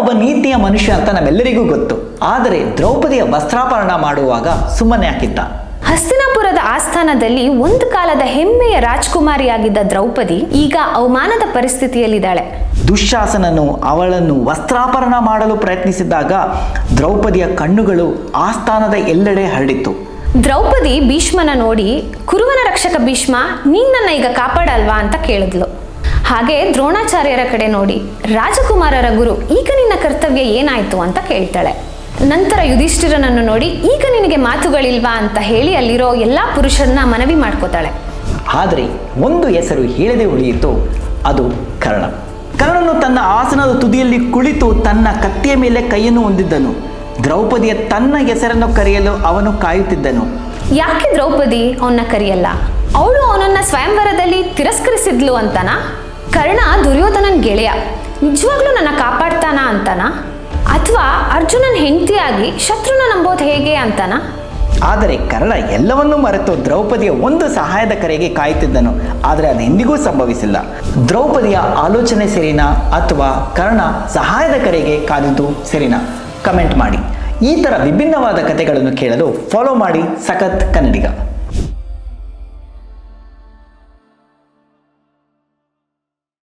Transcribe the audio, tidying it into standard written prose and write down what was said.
ಒಬ್ಬ ನೀತಿಯ ಮನುಷ್ಯ ಅಂತ ನಮ್ಮೆಲ್ಲರಿಗೂ ಗೊತ್ತು. ಆದರೆ ದ್ರೌಪದಿಯ ವಸ್ತ್ರಾಪರಣ ಮಾಡುವಾಗ ಸುಮ್ಮನೆ ಹಾಕಿದ್ದ. ಹಸ್ತಿನಾಪುರದ ಆಸ್ಥಾನದಲ್ಲಿ ಒಂದು ಕಾಲದ ಹೆಮ್ಮೆಯ ರಾಜ್ಕುಮಾರಿಯಾಗಿದ್ದ ದ್ರೌಪದಿ ಈಗ ಅವಮಾನದ ಪರಿಸ್ಥಿತಿಯಲ್ಲಿದ್ದಾಳೆ. ದುಶ್ಯಾಸನನು ಅವಳನ್ನು ವಸ್ತ್ರಾಪರಣ ಮಾಡಲು ಪ್ರಯತ್ನಿಸಿದಾಗ ದ್ರೌಪದಿಯ ಕಣ್ಣುಗಳು ಆಸ್ಥಾನದ ಎಲ್ಲೆಡೆ ಹರಡಿತು. ದ್ರೌಪದಿ ಭೀಷ್ಮನ ನೋಡಿ, ಕುರುವನ ರಕ್ಷಕ ಭೀಷ್ಮ, ನೀನ್ ನನ್ನ ಈಗ ಕಾಪಾಡಲ್ವಾ ಅಂತ ಕೇಳಿದ್ಲು. ಹಾಗೆ ದ್ರೋಣಾಚಾರ್ಯರ ಕಡೆ ನೋಡಿ, ರಾಜಕುಮಾರರ ಗುರು, ಈಗ ನಿನ್ನ ಕರ್ತವ್ಯ ಏನಾಯ್ತು ಅಂತ ಕೇಳ್ತಾಳೆ. ನಂತರ ಯುಧಿಷ್ಠಿರನನ್ನು ನೋಡಿ, ಈಗ ನಿನಗೆ ಮಾತುಗಳಿಲ್ವಾ ಅಂತ ಹೇಳಿ ಅಲ್ಲಿರೋ ಎಲ್ಲಾ ಪುರುಷರನ್ನ ಮನವಿ ಮಾಡ್ಕೋತಾಳೆ. ಆದರೆ ಒಂದು ಹೆಸರು ಹೇಳದೆ ಉಳಿಯಿತು, ಅದು ಕರ್ಣ. ಕರ್ಣನು ತನ್ನ ಆಸನದ ತುದಿಯಲ್ಲಿ ಕುಳಿತು ತನ್ನ ಕತ್ತಿಯ ಮೇಲೆ ಕೈಯನ್ನು ಹೊಂದಿದ್ದನು. ದ್ರೌಪದಿಯ ತನ್ನ ಹೆಸರನ್ನು ಕರೆಯಲು ಅವನು ಕಾಯುತ್ತಿದ್ದನು. ಯಾಕೆ ದ್ರೌಪದಿ ಅವನ್ನ ಕರೆಯಲ್ಲ? ಅವಳು ಅವನನ್ನ ಸ್ವಯಂವರದಲ್ಲಿ ತಿರಸ್ಕರಿಸಿದ್ಲು ಅಂತನಾ? ಕರ್ಣ ದುರ್ಯೋಧನನ್ ಗೆಳೆಯ, ನಿಜವಾಗ್ಲೂ ನನ್ನ ಕಾಪಾಡ್ತಾನ ಅಂತನಾ? ಅಥವಾ ಅರ್ಜುನನ್ ಹೆಂಡತಿಯಾಗಿ ಶತ್ರುನ ನಂಬೋದು ಹೇಗೆ ಅಂತನಾ? ಆದರೆ ಕರ್ಣ ಎಲ್ಲವನ್ನೂ ಮರೆತು ದ್ರೌಪದಿಯ ಒಂದು ಸಹಾಯದ ಕರೆಗೆ ಕಾಯುತ್ತಿದ್ದನು. ಆದರೆ ಅದು ಎಂದಿಗೂ ಸಂಭವಿಸಿಲ್ಲ. ದ್ರೌಪದಿಯ ಆಲೋಚನೆ ಸರಿನಾ ಅಥವಾ ಕರ್ಣ ಸಹಾಯದ ಕರೆಗೆ ಕಾದಿದ್ದು ಸರಿನಾ? ಕಮೆಂಟ್ ಮಾಡಿ. ಈ ಥರ ವಿಭಿನ್ನವಾದ ಕಥೆಗಳನ್ನು ಕೇಳಲು ಫಾಲೋ ಮಾಡಿ ಸಖತ್ ಕನ್ನಡಿಗ.